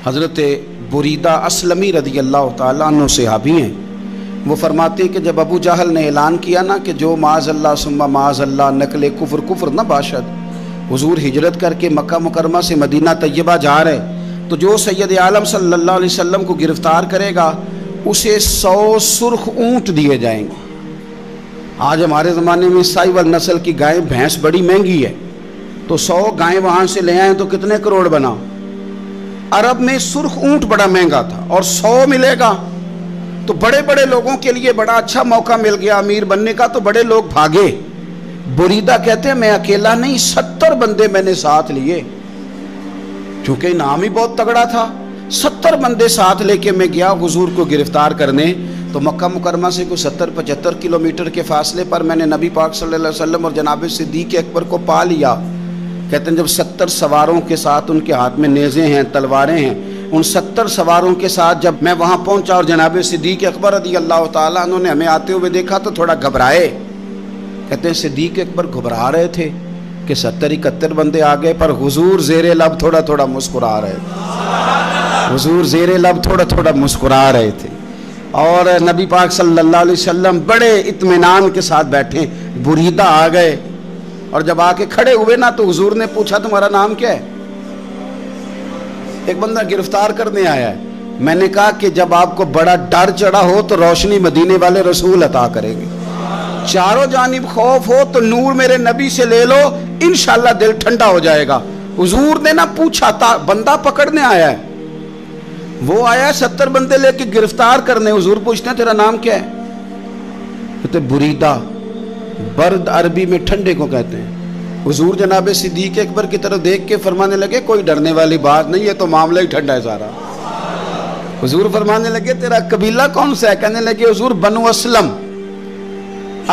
حضرت بریدہ اسلمی رضی اللہ تعالیٰ عنہ صحابی ہیں، وہ فرماتے ہیں کہ جب ابو جہل نے اعلان کیا نا کہ جو معاذ اللہ ثم معاذ اللہ نقل کفر نہ باشد، حضور ہجرت کر کے مکہ مکرمہ سے مدینہ طیبہ جا رہے، تو جو سید عالم صلی اللہ علیہ وسلم کو گرفتار کرے گا اسے 100 سرخ اونٹ دیے جائیں گے۔ آج ہمارے زمانے میں سائیول نسل کی گائے بھینس بڑی مہنگی ہے، تو 100 گائیں وہاں سے لے آئیں تو کتنے کروڑ بنا؟ عرب میں سرخ اونٹ بڑا مہنگا تھا اور 100 ملے گا تو بڑے بڑے لوگوں کے لیے بڑا اچھا موقع مل گیا امیر بننے کا، تو بڑے لوگ بھاگے۔ بریدہ کہتے ہیں میں اکیلا نہیں، 70 بندے میں نے ساتھ لیے، چونکہ انعام ہی بہت تگڑا تھا۔ 70 بندے ساتھ لے کے میں گیا حضور کو گرفتار کرنے، تو مکہ مکرمہ سے کوئی 70-75 کلومیٹر کے فاصلے پر میں نے نبی پاک صلی اللہ علیہ وسلم اور جناب صدیق اکبر کو پا لیا۔ کہتے ہیں جب 70 سواروں کے ساتھ، ان کے ہاتھ میں نیزے ہیں، تلواریں ہیں، ان 70 سواروں کے ساتھ جب میں وہاں پہنچا اور جناب صدیق اکبر رضی اللہ تعالیٰ عنہ نے ہمیں آتے ہوئے دیکھا تو تھوڑا گھبرائے۔ کہتے ہیں صدیق اکبر گھبرا رہے تھے کہ 70-71 بندے آ گئے، پر حضور زیر لب تھوڑا تھوڑا مسکرا رہے تھے، حضور زیر لب تھوڑا تھوڑا مسکرا رہے تھے، اور نبی پاک صلی اللہ علیہ وسلم بڑے اطمینان کے ساتھ بیٹھے۔ بریدہ آ گئے اور جب آ کے کھڑے ہوئے نا تو حضور نے پوچھا تمہارا نام کیا ہے؟ ایک بندہ گرفتار کرنے آیا ہے۔ میں نے کہا کہ جب آپ کو بڑا ڈر چڑھا ہو تو روشنی مدینے والے رسول عطا کریں گے، چاروں جانب خوف ہو تو نور میرے نبی سے لے لو، انشاءاللہ دل ٹھنڈا ہو جائے گا۔ حضور نے نہ پوچھا تھا، بندہ پکڑنے آیا ہے، وہ آیا ہے 70 بندے لے کے گرفتار کرنے، حضور پوچھتے ہیں تیرا نام کیا ہے؟ کہتے بریدہ، برد عربی میں ٹھنڈے کو کہتے ہیں۔ حضور جناب صدیق اکبر کی طرف دیکھ کے فرمانے لگے کوئی ڈرنے والی بات نہیں، یہ تو معاملہ ہی ٹھنڈا ہے سارا۔ حضور فرمانے لگے تیرا قبیلہ کون سا ہے؟ کہنے لگے حضور بنو اسلم۔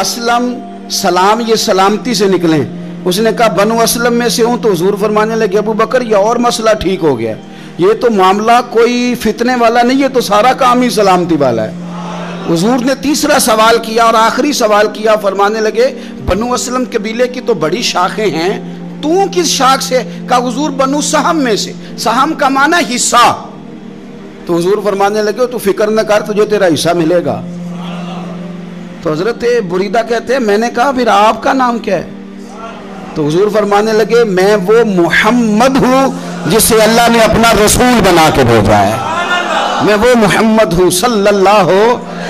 اسلم سلام، یہ سلامتی سے نکلیں۔ اس نے کہا بنو اسلم میں سے ہوں، تو حضور فرمانے لگے ابو بکر یہ اور مسئلہ ٹھیک ہو گیا، یہ تو معاملہ کوئی فتنے والا نہیں، یہ تو سارا کام ہی سلامتی والا ہے۔ حضور نے تیسرا سوال کیا اور آخری سوال کیا، فرمانے لگے بنو اسلم قبیلے کی تو بڑی شاخیں ہیں، تو کس شاخ سے؟ کہا حضور بنو سہم میں سے۔ سہم کا معنی حصہ۔ تو حضور فرمانے لگے تو فکر نہ کر، تجھے تیرا حصہ ملے گا۔ تو حضرت بریدہ کہتے ہیں میں نے کہا پھر آپ کا نام کیا ہے؟ تو حضور فرمانے لگے میں وہ محمد ہوں جسے اللہ نے اپنا رسول بنا کے بھیجا ہے، میں وہ محمد ہوں صلی اللہ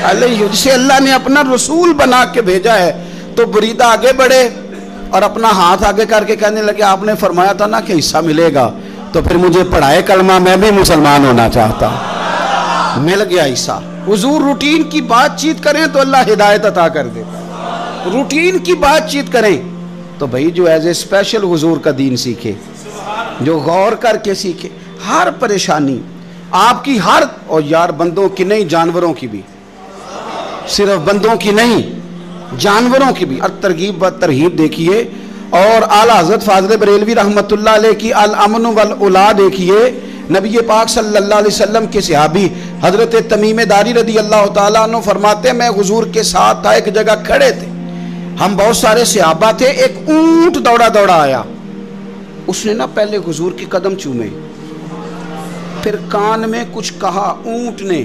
علیہ، جسے اللہ نے اپنا رسول بنا کے بھیجا ہے۔ تو بریدہ آگے بڑھے اور اپنا ہاتھ آگے کر کے کہنے لگے آپ نے فرمایا تھا نا کہ حصہ ملے گا، تو پھر مجھے پڑھائے کلمہ، میں بھی مسلمان ہونا چاہتا۔ مل گیا حصہ۔ حضور روٹین کی بات چیت کریں تو اللہ ہدایت عطا کر دے، روٹین کی بات چیت کریں تو بھائی جو ایز اے اسپیشل حضور کا دین سیکھے، جو غور کر کے سیکھے، ہر پریشانی آپ کی، ہر، اور یار بندوں کی نہیں جانوروں کی بھی، صرف بندوں کی نہیں جانوروں کی بھی۔ اور ترغیب و ترہیب دیکھیے، اور اعلیٰ حضرت فاضل بریلوی رحمۃ اللہ علیہ کی الامن والاولا دیکھیے۔ نبی پاک صلی اللہ علیہ وسلم کے صحابی حضرت تمیم داری رضی اللہ تعالیٰ عنہ فرماتے ہیں میں حضور کے ساتھ تھا، ایک جگہ کھڑے تھے، ہم بہت سارے صحابہ تھے، ایک اونٹ دوڑا دوڑا آیا، اس نے نا پہلے حضور کی قدم چومے، پھر کان میں کچھ کہا اونٹ نے،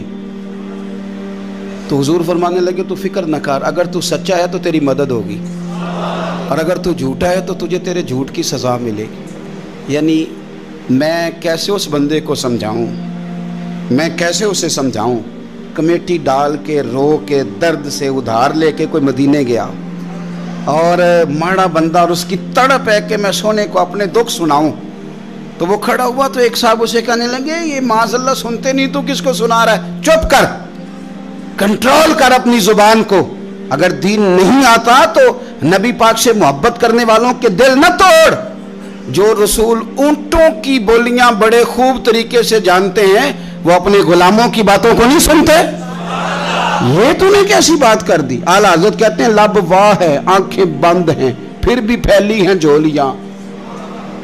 تو حضور فرمانے لگے تو فکر نہ کر، اگر تو سچا ہے تو تیری مدد ہوگی، اور اگر تو جھوٹا ہے تو تجھے تیرے جھوٹ کی سزا ملے گی۔ یعنی میں کیسے اس بندے کو سمجھاؤں، میں کیسے اسے سمجھاؤں، کمیٹی ڈال کے رو کے درد سے ادھار لے کے کوئی مدینے گیا، اور ماڑا بندہ، اور اس کی تڑپ ہے کہ میں سونے کو اپنے دکھ سناؤں، تو وہ کھڑا ہوا تو ایک صاحب اسے کہنے لگے یہ معاذ اللہ سنتے نہیں تو کس کو سنا رہا ہے؟ چپ کر، کنٹرول کر اپنی زبان کو، اگر دین نہیں آتا تو نبی پاک سے محبت کرنے والوں کے دل نہ توڑ۔ جو رسول اونٹوں کی بولیاں بڑے خوب طریقے سے جانتے ہیں وہ اپنے غلاموں کی باتوں کو نہیں سنتے۔ یہ تو نے کیسی بات کر دی؟ اعلیٰ حضرت کہتے ہیں لب واہ ہے، آنکھیں بند ہیں، پھر بھی پھیلی ہیں جھولیاں۔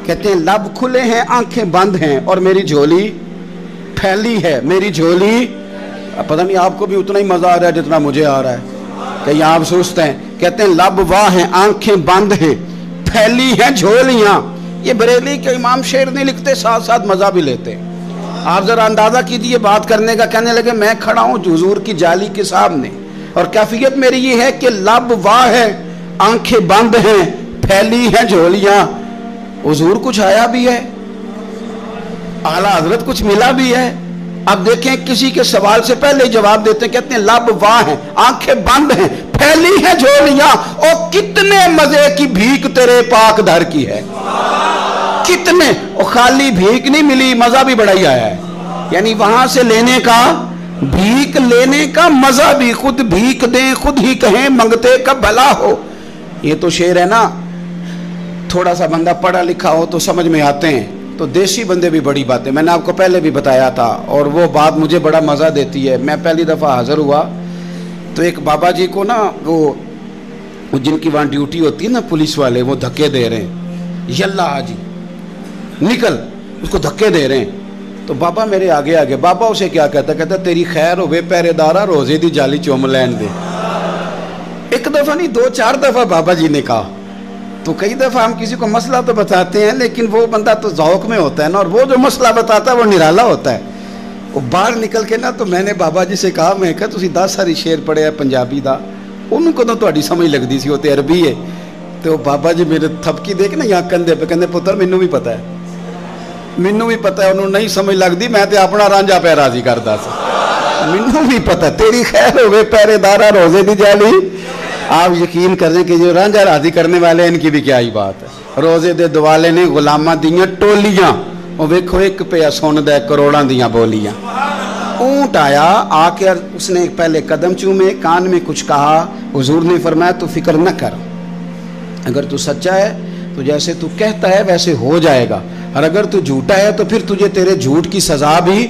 کہتے ہیں لب کھلے ہیں، آنکھیں بند ہیں، اور میری جھولی پھیلی ہے، میری جھولی، پتہ نہیں آپ کو بھی اتنا ہی مزہ آ رہا ہے جتنا مجھے آ رہا ہے، کہیں آپ سوچتے ہیں۔ کہتے ہیں لب واہ ہیں، آنکھیں بند ہیں، پھیلی ہیں جھولیاں۔ یہ بریلی کے امام شعر نہیں لکھتے، ساتھ ساتھ مزہ بھی لیتے ہیں۔ آپ ذرا اندازہ کیجیے بات کرنے کا. کہنے لگے میں کھڑا ہوں حضور کی جالی کے سامنے اور کیفیت میری یہ ہے کہ لب واہ ہے, آنکھیں بند ہیں, پھیلی ہیں جھولیاں. حضور کچھ آیا بھی ہے, اعلیٰ حضرت کچھ ملا بھی ہے. اب دیکھیں کسی کے سوال سے پہلے جواب دیتے ہیں, کہتے ہیں لب واہ ہیں, آنکھیں بند ہیں, پھیلی ہیں جھولیاں, اور کتنے مزے کی بھیک تیرے پاک در کی ہے. کتنے, اور خالی بھیک نہیں ملی, مزہ بھی بڑا ہی آیا ہے. یعنی وہاں سے لینے کا, بھیک لینے کا مزہ بھی, خود بھیک دیں خود ہی کہیں منگتے کا بھلا ہو. یہ تو شعر ہے نا, تھوڑا سا بندہ پڑھا لکھا ہو تو سمجھ میں آتے ہیں. تو دیسی بندے بھی بڑی باتیں, میں نے آپ کو پہلے بھی بتایا تھا, اور وہ بات مجھے بڑا مزہ دیتی ہے. میں پہلی دفعہ حاضر ہوا تو ایک بابا جی کو نا, وہ جن کی وہاں ڈیوٹی ہوتی ہے نا پولیس والے, وہ دھکے دے رہے ہیں, یلا حاجی نکل, اس کو دھکے دے رہے ہیں. تو بابا میرے آگے آگے, بابا اسے کیا کہتا, کہتا تیری خیر ہوئے پہرے دارا, روزے دی جالی چوم لین دے. ایک دفعہ نہیں 2-4 دفعہ بابا جی نے کہا. تو کئی دفعہ ہم کسی کو مسئلہ تو بتاتے ہیں, لیکن وہ بندہ تو ذوق میں ہوتا ہے نا, اور وہ جو مسئلہ بتاتا ہے وہ نرالا ہوتا ہے. وہ باہر نکل کے نا, تو میں نے بابا جی سے کہا, میں کہا تسی 10 ساری شعر پڑھے ہیں پنجابی دا, انہوں کو تو تہاڈی سمجھ لگدی سی, وہ تے عربی ہے. تو بابا جی میرے تھپکی دیکھ نا یہاں کندھے پہ, کہندے پتر مینوں بھی پتہ ہے, مینوں بھی پتہ ہے, انہوں نہیں سمجھ لگدی, میں تے اپنا رانجھا پہ راضی کردا سی, مینوں بھی پتہ ہے, تیری خیر ہوئے پہرے دارا روزے دی جالی. آپ یقین کر دیں کہ جو رانجھا راضی کرنے والے ہیں, ان کی بھی کیا ہی بات ہے. روزے دے دوالے نے غلاماں دیاں ٹولیاں, وہ ویکھو ایک پہ سندا ہے کروڑاں دیاں بولیاں. اونٹ آیا, آ کے اس نے پہلے قدم چومے, کان میں کچھ کہا. حضور نے فرمایا تو فکر نہ کر, اگر تو سچا ہے تو جیسے تو کہتا ہے ویسے ہو جائے گا, اور اگر تو جھوٹا ہے تو پھر تجھے تیرے جھوٹ کی سزا بھی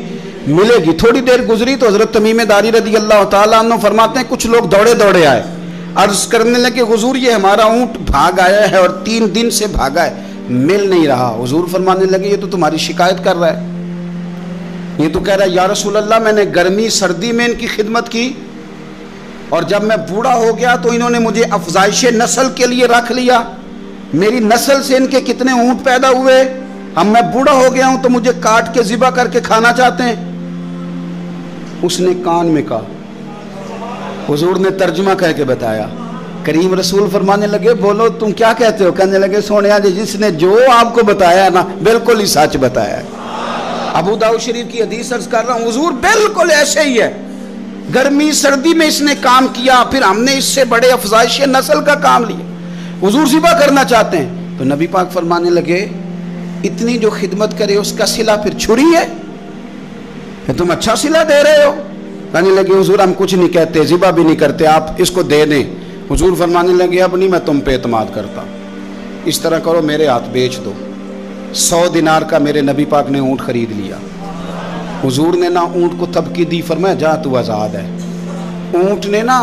ملے گی. تھوڑی دیر گزری تو حضرت تمیم داری رضی اللہ تعالیٰ عنہ فرماتے ہیں کچھ لوگ دوڑے دوڑے آئے, عرض کرنے لگے حضور یہ ہمارا اونٹ بھاگ آیا ہے اور 3 دن سے بھاگا ہے, مل نہیں رہا. حضور فرمانے لگے یہ تو تمہاری شکایت کر رہا ہے, یہ تو کہہ رہا ہے یا رسول اللہ میں نے گرمی سردی میں ان کی خدمت کی, اور جب میں بوڑھا ہو گیا تو انہوں نے مجھے افزائش نسل کے لیے رکھ لیا, میری نسل سے ان کے کتنے اونٹ پیدا ہوئے, اب میں بوڑھا ہو گیا ہوں تو مجھے کاٹ کے ذبح کر کے کھانا چاہتے ہیں. اس نے کان میں کہا, حضور نے ترجمہ کہہ کے بتایا. کریم رسول فرمانے لگے بولو تم کیا کہتے ہو؟ کہنے لگے سونیا جی جس نے جو آپ کو بتایا نا بالکل ہی سچ بتایا ہے. ابو داؤد شریف کی حدیث عرض کر رہا ہوں, حضور بالکل ایسے ہی ہے, گرمی سردی میں اس نے کام کیا, پھر ہم نے اس سے بڑے افزائش نسل کا کام لیا, حضور ذبح کرنا چاہتے ہیں. تو نبی پاک فرمانے لگے اتنی جو خدمت کرے اس کا صلہ پھر چھری ہے, تم اچھا صلہ دے رہے ہو. کہنے لگے حضور ہم کچھ نہیں کہتے, ذبح بھی نہیں کرتے, آپ اس کو دے دیں. حضور فرمانے لگے اب نہیں میں تم پہ اعتماد کرتا, اس طرح کرو میرے ہاتھ بیچ دو. 100 دینار کا میرے نبی پاک نے اونٹ خرید لیا. حضور نے نا اونٹ کو تھپکی دی, فرمایا جا تو آزاد ہے. اونٹ نے نا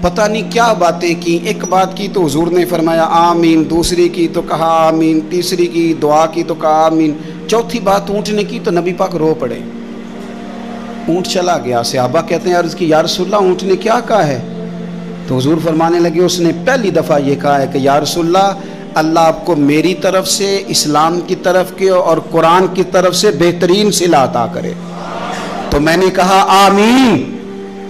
پتہ نہیں کیا باتیں کی, ایک بات کی تو حضور نے فرمایا آمین, دوسری کی تو کہا آمین, تیسری کی دعا کی تو کہا آمین, چوتھی بات اونٹ نے کی تو نبی پاک رو پڑے. اونٹ چلا گیا. صحابہ کہتے ہیں عرض کی یا رسول اللہ اونٹ نے کیا کہا ہے؟ تو حضور فرمانے لگے اس نے پہلی دفعہ یہ کہا ہے کہ یا رسول اللہ اللہ آپ کو میری طرف سے, اسلام کی طرف کے اور قرآن کی طرف سے بہترین صلہ عطا کرے. تو میں نے کہا آمین,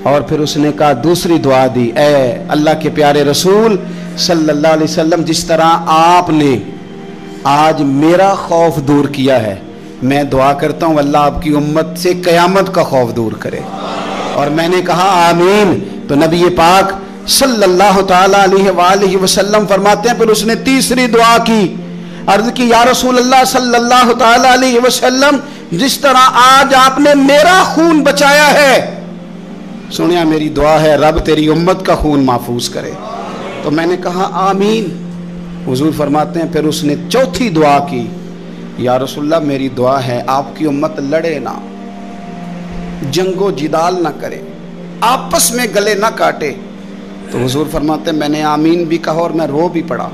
اور پھر اس نے کہا دوسری دعا دی, اے اللہ کے پیارے رسول صلی اللہ علیہ وسلم جس طرح آپ نے آج میرا خوف دور کیا ہے, میں دعا کرتا ہوں اللہ آپ کی امت سے قیامت کا خوف دور کرے. اور میں نے کہا آمین. تو نبی پاک صلی اللہ تعالی علیہ وآلہ وسلم فرماتے ہیں پھر اس نے تیسری دعا کی, عرض کی یا رسول اللہ صلی اللہ تعالی علیہ وسلم جس طرح آج آپ نے میرا خون بچایا ہے, سنیا میری دعا ہے رب تیری امت کا خون محفوظ کرے. تو میں نے کہا آمین. حضور فرماتے ہیں پھر اس نے چوتھی دعا کی, یا رسول اللہ میری دعا ہے آپ کی امت لڑے نہ, جنگ و جدال نہ کرے, آپس میں گلے نہ کاٹے. تو حضور فرماتے ہیں میں نے آمین بھی کہا اور میں رو بھی پڑا,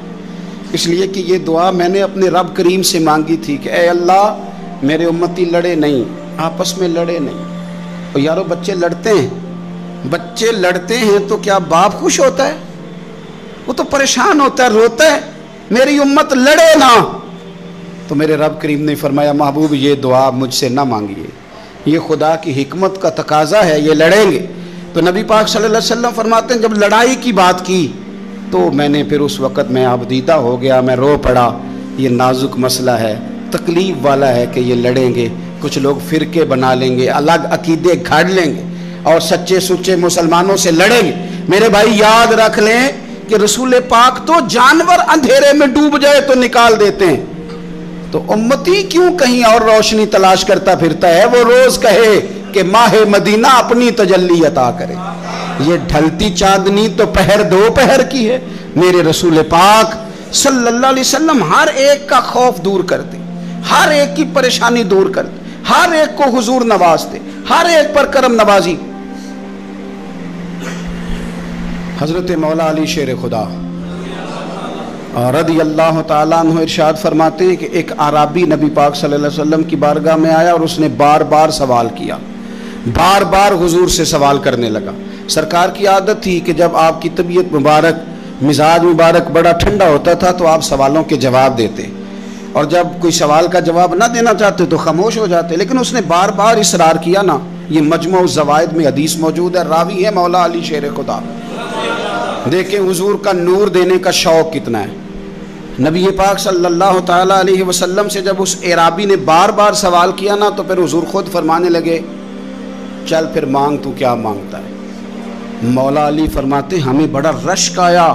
اس لیے کہ یہ دعا میں نے اپنے رب کریم سے مانگی تھی کہ اے اللہ میرے امتی لڑے نہیں, آپس میں لڑے نہیں. اور یارو بچے لڑتے ہیں, بچے لڑتے ہیں تو کیا باپ خوش ہوتا ہے؟ وہ تو پریشان ہوتا ہے, روتا ہے میری امت لڑے نہ. تو میرے رب کریم نے فرمایا محبوب یہ دعا مجھ سے نہ مانگیے, یہ خدا کی حکمت کا تقاضا ہے، یہ لڑیں گے۔ تو نبی پاک صلی اللہ علیہ وسلم فرماتے ہیں جب لڑائی کی بات کی تو میں نے پھر اس وقت میں آبدیدہ ہو گیا، میں رو پڑا، یہ نازک مسئلہ ہے، تکلیف والا ہے کہ یہ لڑیں گے، کچھ لوگ فرقے بنا لیں گے، الگ عقیدے گھڑ لیں گے اور سچے سچے مسلمانوں سے لڑیں گے۔ میرے بھائی یاد رکھ لیں کہ رسول پاک تو جانور اندھیرے میں ڈوب جائے تو نکال دیتے ہیں، تو امتی کیوں کہیں اور روشنی تلاش کرتا پھرتا ہے؟ وہ روز کہے کہ ماہ مدینہ اپنی تجلی عطا کرے۔ یہ ڈھلتی چاندنی تو پہر دو پہر کی ہے۔ میرے رسول پاک صلی اللہ علیہ وسلم ہر ایک کا خوف دور کرتے، ہر ایک کی پریشانی دور کرتے، ہر ایک کو حضور نوازتے، ہر ایک پر کرم نوازی۔ حضرت مولا علی شیر خدا رضی اللہ تعالیٰ عنہ ارشاد فرماتے ہیں کہ ایک عربی نبی پاک صلی اللہ علیہ وسلم کی بارگاہ میں آیا اور اس نے بار بار سوال کیا، بار بار حضور سے سوال کرنے لگا۔ سرکار کی عادت تھی کہ جب آپ کی طبیعت مبارک، مزاج مبارک بڑا ٹھنڈا ہوتا تھا تو آپ سوالوں کے جواب دیتے، اور جب کوئی سوال کا جواب نہ دینا چاہتے تو خاموش ہو جاتے، لیکن اس نے بار بار اصرار کیا نا۔ یہ مجموع الزوائد میں حدیث موجود ہے، راوی ہے مولا علی شیر خدا۔ دیکھیں حضور کا نور دینے کا شوق کتنا ہے۔ نبی پاک صلی اللہ تعالیٰ علیہ وسلم سے جب اس اعرابی نے بار بار سوال کیا نا تو پھر حضور خود فرمانے لگے چل پھر مانگ، تو کیا مانگتا ہے؟ مولا علی فرماتے ہمیں بڑا رشک آیا،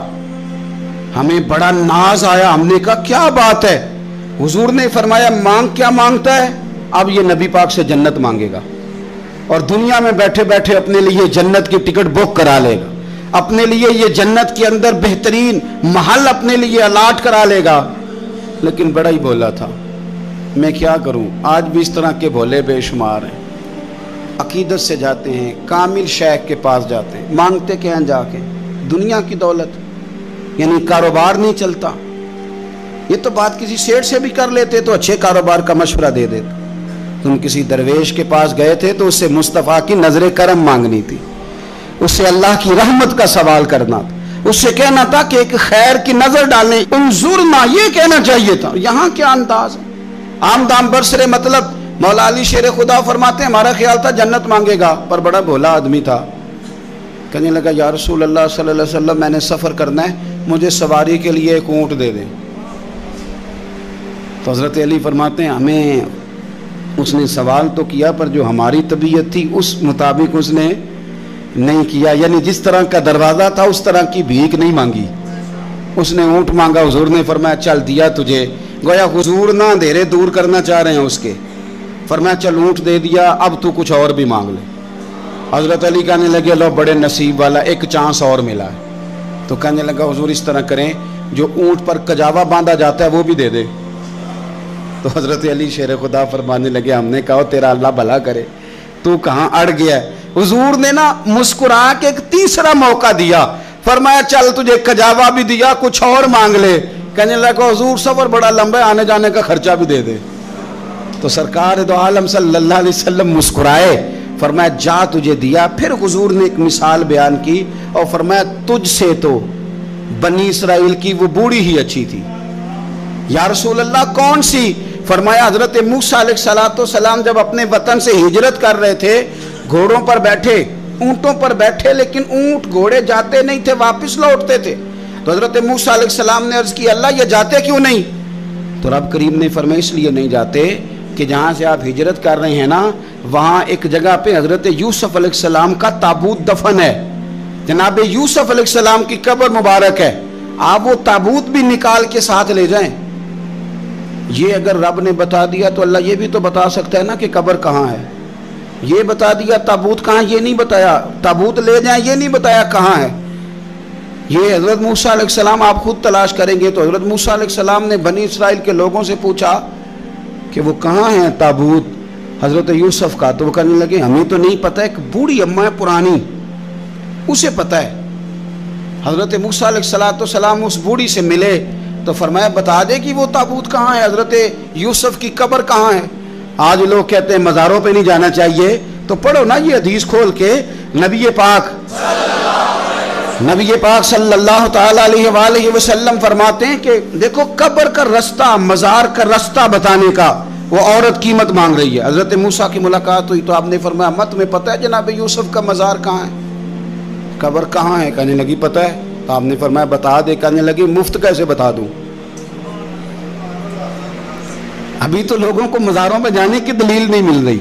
ہمیں بڑا ناز آیا، ہم نے کہا کیا بات ہے؟ حضور نے فرمایا مانگ، کیا مانگتا ہے؟ اب یہ نبی پاک سے جنت مانگے گا، اور دنیا میں بیٹھے بیٹھے اپنے لیے جنت کی ٹکٹ بک کرا لے گا، اپنے لیے یہ جنت کے اندر بہترین محل اپنے لیے الاٹ کرا لے گا۔ لیکن بڑا ہی بولا تھا۔ میں کیا کروں، آج بھی اس طرح کے بھولے بے شمار ہیں، عقیدت سے جاتے ہیں، کامل شیخ کے پاس جاتے ہیں، مانگتے کہیں جا کے دنیا کی دولت، یعنی کاروبار نہیں چلتا۔ یہ تو بات کسی سیٹ سے بھی کر لیتے تو اچھے کاروبار کا مشورہ دے دیتے۔ تم کسی درویش کے پاس گئے تھے تو اس سے مصطفیٰ کی نظر کرم مانگنی تھی، اس سے اللہ کی رحمت کا سوال کرنا تھا، اس سے کہنا تھا کہ ایک خیر کی نظر ڈالیں، انظرنا، یہ کہنا چاہیے تھا۔ یہاں کیا انداز ہے، عام دام برسرے مطلب۔ مولا علی شیر خدا فرماتے ہیں ہمارا خیال تھا جنت مانگے گا، پر بڑا بھولا آدمی تھا، کہنے لگا یا رسول اللہ صلی اللہ علیہ وسلم میں نے سفر کرنا ہے، مجھے سواری کے لیے ایک اونٹ دے دیں۔ تو حضرت علی فرماتے ہیں ہمیں اس نے سوال تو کیا پر جو ہماری طبیعت تھی اس مطابق اس نے نہیں کیا، یعنی جس طرح کا دروازہ تھا اس طرح کی بھیک نہیں مانگی، اس نے اونٹ مانگا۔ حضور نے فرمایا چل دیا تجھے، گویا حضور نہ اندھیرے دور کرنا چاہ رہے ہیں اس کے، فرمایا چل اونٹ دے دیا، اب تو کچھ اور بھی مانگ لے۔ حضرت علی کہنے لگے لو بڑے نصیب والا، ایک چانس اور ملا ہے۔ تو کہنے لگا حضور اس طرح کریں جو اونٹ پر کجاوا باندھا جاتا ہے وہ بھی دے دے۔ تو حضرت علی شیر خدا فرمانے لگے ہم نے کہا تیرا اللہ بھلا کرے، تو کہاں اڑ گیا ہے۔ حضور نے نا مسکرا کے ایک تیسرا موقع دیا، فرمایا چل تجھے کجاوا بھی دیا، کچھ اور مانگ لے۔ کہنے لگا حضور سفر بڑا لمبا ہے، آنے جانے کا خرچہ بھی دے دے۔ تو سرکار دو عالم صلی اللہ علیہ وسلم مسکرائے، فرمایا جا تجھے دیا۔ پھر حضور نے ایک مثال بیان کی اور فرمایا تجھ سے تو بنی اسرائیل کی وہ بوڑھی ہی اچھی تھی۔ یا رسول اللہ کون سی؟ فرمایا حضرت موسیٰ علیہ السلام جب اپنے وطن سے ہجرت کر رہے تھے، گھوڑوں پر بیٹھے، اونٹوں پر بیٹھے، لیکن اونٹ گھوڑے جاتے نہیں تھے، واپس لوٹتے تھے۔ تو حضرت موسیٰ علیہ السلام نے عرض کی اللہ یہ جاتے کیوں نہیں؟ تو رب کریم نے فرمایا اس لیے نہیں جاتے کہ جہاں سے آپ ہجرت کر رہے ہیں نا وہاں ایک جگہ پہ حضرت یوسف علیہ السلام کا تابوت دفن ہے، جناب یوسف علیہ السلام کی قبر مبارک ہے، آپ وہ تابوت بھی نکال کے ساتھ لے جائیں۔ یہ اگر رب نے بتا دیا تو اللہ یہ بھی تو بتا سکتا ہے نا کہ قبر کہاں ہے۔ یہ بتا دیا تابوت کہاں، یہ نہیں بتایا، تابوت لے جائیں یہ نہیں بتایا کہاں ہے۔ یہ حضرت موسیٰ علیہ السلام آپ خود تلاش کریں گے تو حضرت موسیٰ علیہ السلام نے بنی اسرائیل کے لوگوں سے پوچھا کہ وہ کہاں ہیں تابوت حضرت یوسف کا، تو وہ کہنے لگے ہمیں تو نہیں پتہ، ایک بوڑھی اماں ہے پرانی اسے پتہ ہے۔ حضرت موسیٰ علیہ السلام اس بوڑھی سے ملے تو فرمایا بتا دے کہ وہ تابوت کہاں ہے، حضرت یوسف کی قبر کہاں ہے۔ آج لوگ کہتے ہیں مزاروں پہ نہیں جانا چاہیے، تو پڑھو نا یہ حدیث کھول کے، نبی پاک صلی اللہ تعالیٰ علیہ وآلہ وسلم فرماتے ہیں کہ دیکھو قبر کا رستہ، مزار کا رستہ بتانے کا وہ عورت قیمت مانگ رہی ہے. حضرت موسیٰ کی ملاقات ہوئی تو آپ نے فرمایا اماں تمہیں پتہ ہے جناب یوسف کا مزار کہاں ہے, قبر کہاں ہے؟ کہنے لگی پتہ ہے. تو آپ نے فرمایا بتا دے. کہنے لگی مفت کیسے بتا دوں, ابھی تو لوگوں کو مزاروں پہ جانے کی دلیل نہیں مل رہی,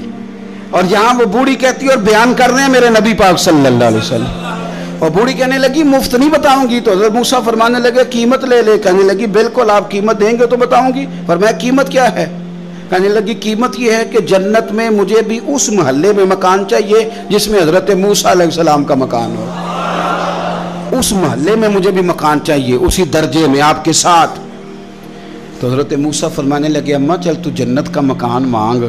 اور یہاں وہ بوڑھی کہتی ہے اور بیان کر رہے ہیں میرے نبی پاک صلی اللہ علیہ وسلم, اور بوڑھی کہنے لگی مفت نہیں بتاؤں گی. تو حضرت موسیٰ فرمانے لگے قیمت لے لے. کہنے لگی بالکل آپ قیمت دیں گے تو بتاؤں گی. فرمایا قیمت کیا ہے؟ کہنے لگی قیمت یہ ہے کہ جنت میں مجھے بھی اس محلے میں مکان چاہیے جس میں حضرت موسیٰ علیہ السلام کا مکان ہو, اس محلے میں مجھے بھی مکان چاہیے, اسی درجے میں آپ کے ساتھ. تو حضرت موسیٰ فرمانے لگے اماں چل تو جنت کا مکان مانگ,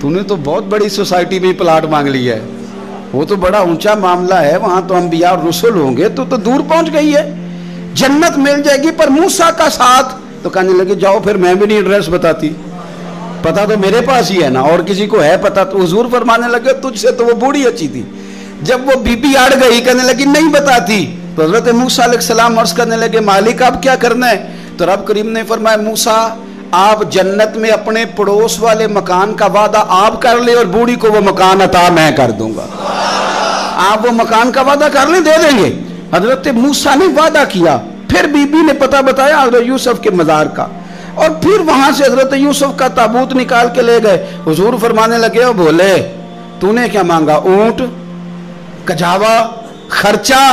تو نے تو بہت بڑی سوسائٹی میں پلاٹ مانگ لیا ہے, وہ تو بڑا اونچا معاملہ ہے, وہاں تو انبیاء اور رسول ہوں گے, تو دور پہنچ گئی ہے, جنت مل جائے گی پر موسیٰ کا ساتھ. تو کہنے لگے جاؤ پھر میں بھی نہیں ایڈریس بتاتی, پتا تو میرے پاس ہی ہے نا, اور کسی کو ہے پتا. تو حضور فرمانے لگے تجھ سے تو وہ بوڑھی اچھی تھی. جب وہ بی بی اڑ گئی کہنے لگی نہیں بتاتی, تو حضرت موسیٰ علیہ السلام عرض کرنے لگے مالک اب کیا کرنا ہے؟ تو رب کریم نے فرمایا موسیٰ آپ جنت میں اپنے پڑوس والے مکان کا وعدہ آپ کر لیں اور بوڑھی کو وہ مکان عطا میں کر دوں گا. آپ وہ مکان کا وعدہ کر لیں, دے دیں گے. حضرت موسیٰ نے وعدہ کیا, پھر بی بی نے پتہ بتایا حضرت یوسف کے مزار کا, اور پھر وہاں سے حضرت یوسف کا تابوت نکال کے لے گئے. حضور فرمانے لگے اور بولے تو نے کیا مانگا؟ اونٹ, کجاوا, خرچہ.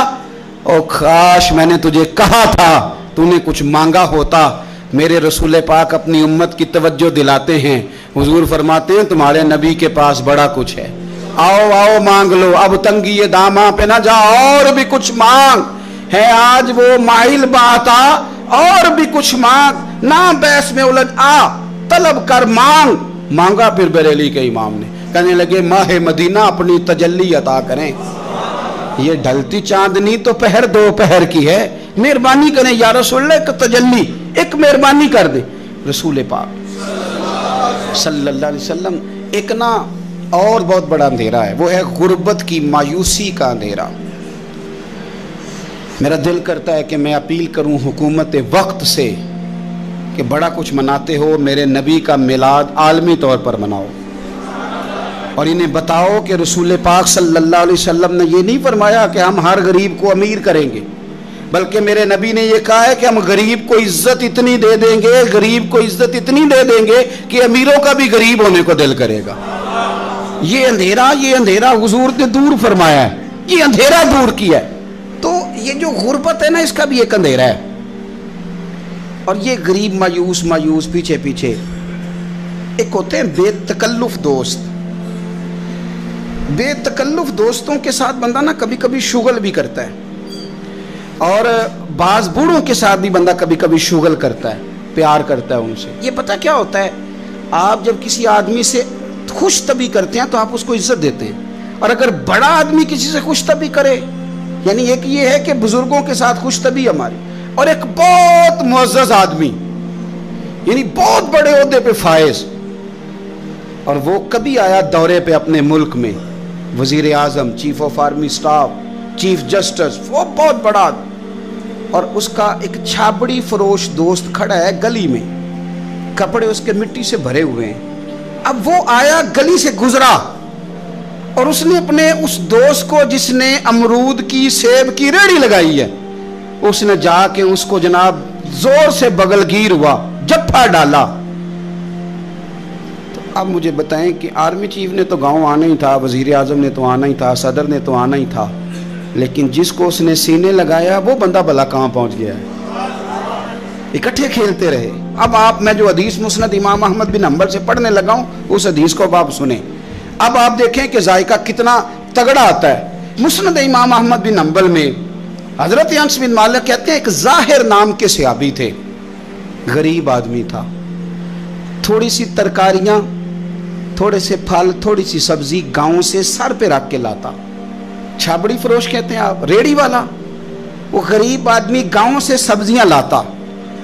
اور کاش میں نے تجھے کہا تھا تو نے کچھ مانگا ہوتا. میرے رسول پاک اپنی امت کی توجہ دلاتے ہیں. حضور فرماتے ہیں تمہارے نبی کے پاس بڑا کچھ ہے, آؤ آؤ مانگ لو, اب تنگی یہ داماں پہ نہ جا, اور بھی کچھ مانگ ہے. آج وہ مائل باتا اور بھی کچھ مانگ, نہ بیس میں الجھ آ, طلب کر مانگ. مانگا پھر بریلی کے امام نے. کہنے لگے ماہ مدینہ اپنی تجلی عطا کریں, یہ ڈھلتی چاندنی تو پہر دو پہر کی ہے, مہربانی کریں یا رسول اللہ ایک تجلی, ایک مہربانی کر دیں. رسول پاک صلی اللہ علیہ وسلم ایک نا اور بہت بڑا اندھیرا ہے, وہ ہے غربت کی مایوسی کا اندھیرا. میرا دل کرتا ہے کہ میں اپیل کروں حکومت وقت سے کہ بڑا کچھ مناتے ہو, میرے نبی کا میلاد عالمی طور پر مناؤ, اور انہیں بتاؤ کہ رسول پاک صلی اللہ علیہ وسلم نے یہ نہیں فرمایا کہ ہم ہر غریب کو امیر کریں گے, بلکہ میرے نبی نے یہ کہا ہے کہ ہم غریب کو عزت اتنی دے دیں گے, غریب کو عزت اتنی دے دیں گے کہ امیروں کا بھی غریب ہونے کو دل کرے گا. یہ اندھیرا حضور نے دور فرمایا ہے, یہ اندھیرا دور کیا ہے. تو یہ جو غربت ہے نا اس کا بھی ایک اندھیرا ہے, اور یہ غریب مایوس پیچھے پیچھے. ایک ہوتے ہیں بے تکلف دوست. بے تکلف دوستوں کے ساتھ بندہ نا کبھی کبھی شغل بھی کرتا ہے, اور بعض بوڑھوں کے ساتھ بھی بندہ کبھی کبھی شغل کرتا ہے, پیار کرتا ہے ان سے. یہ پتہ کیا ہوتا ہے, آپ جب کسی آدمی سے خوش طبی کرتے ہیں تو آپ اس کو عزت دیتے ہیں, اور اگر بڑا آدمی کسی سے خوش طبی کرے, یعنی ایک یہ ہے کہ بزرگوں کے ساتھ خوش طبی ہماری, اور ایک بہت معزز آدمی یعنی بہت بڑے عہدے پہ فائز, اور وہ کبھی آیا دورے پہ اپنے ملک میں, وزیر اعظم, chief of army staff, chief justice, وہ بہت بڑا, اور اس کا ایک چھاپڑی فروش دوست کھڑا ہے گلی میں, کپڑے اس کے مٹی سے بھرے ہوئے ہیں. اب وہ آیا گلی سے گزرا, اور اس نے اپنے اس دوست کو جس نے امرود کی سیب کی ریڑھی لگائی ہے, اس نے جا کے اس کو جناب زور سے بغل گیر ہوا, جپا ڈالا. تو اب مجھے بتائیں کہ آرمی چیف نے تو گاؤں آنا ہی تھا, وزیر اعظم نے تو آنا ہی تھا, صدر نے تو آنا ہی تھا, لیکن جس کو اس نے سینے لگایا وہ بندہ بھلا کہاں پہنچ گیا ہے. اکٹھے کھیلتے رہے. اب آپ, میں جو حدیث مسند امام احمد بن حنبل سے پڑھنے لگا ہوں اس حدیث کو اب آپ سنیں. اب آپ دیکھیں کہ ذائقہ کتنا تگڑا آتا ہے. مسند امام احمد بن حنبل میں حضرت انس بن مالک کہتے ہیں ایک ظاہر نام کے صحابی تھے, غریب آدمی تھا, تھوڑی سی ترکاریاں, تھوڑے سے پھل, تھوڑی سی سبزی گاؤں سے سر پہ رکھ کے لاتا. چھابڑی فروش کہتے ہیں آپ, ریڑھی والا. وہ غریب آدمی گاؤں سے سبزیاں لاتا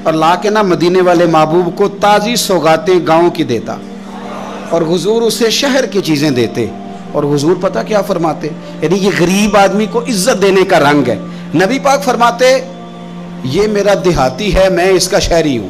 اور لا کے نہ مدینے والے محبوب کو تازی سوغاتیں گاؤں کی دیتا, اور حضور اسے شہر کی چیزیں دیتے. اور حضور پتہ کیا فرماتے, یعنی یہ غریب آدمی کو عزت دینے کا رنگ ہے. نبی پاک فرماتے یہ میرا دیہاتی ہے, میں اس کا شہری ہوں.